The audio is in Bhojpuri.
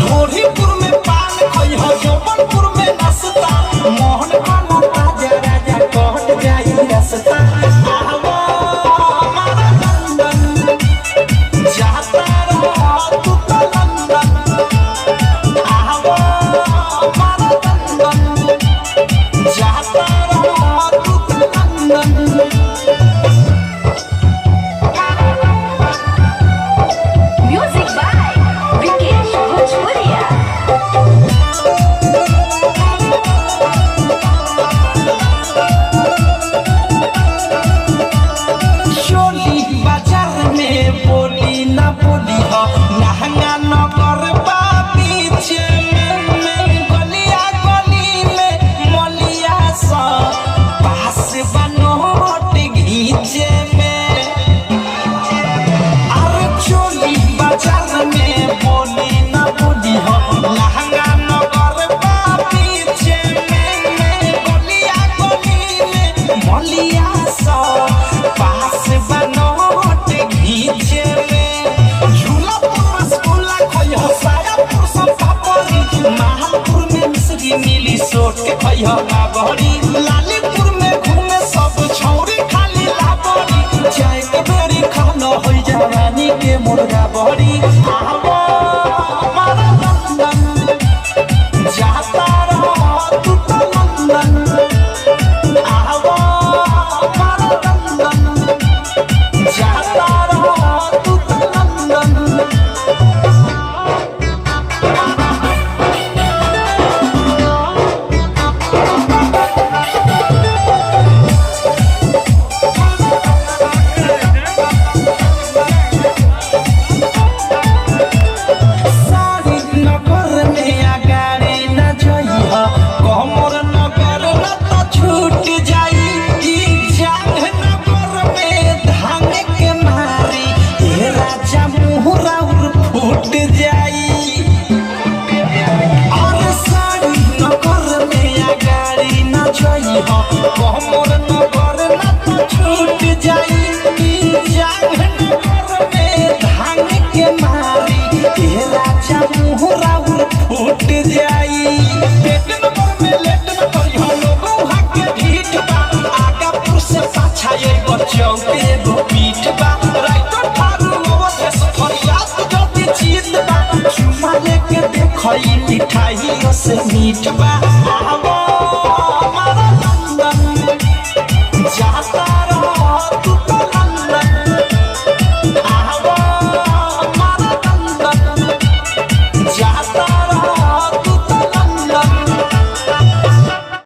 ढोरीपुर में पान खई हो जौनपुर में नाश्ता मोहन खाना ताजा राजा कहत जाई रास्ता आवा हमारा लंदन जाता रहा तू तो लंदन आवा हमारा लंदन जाता रहा तू तो लंदन। मिली सोट के खइहा बाबरी लालीपुर में घूमे सब छौरी खाली लाबरी चाय के बेरी खाना होई जवानी के मुर्गा बड़ी।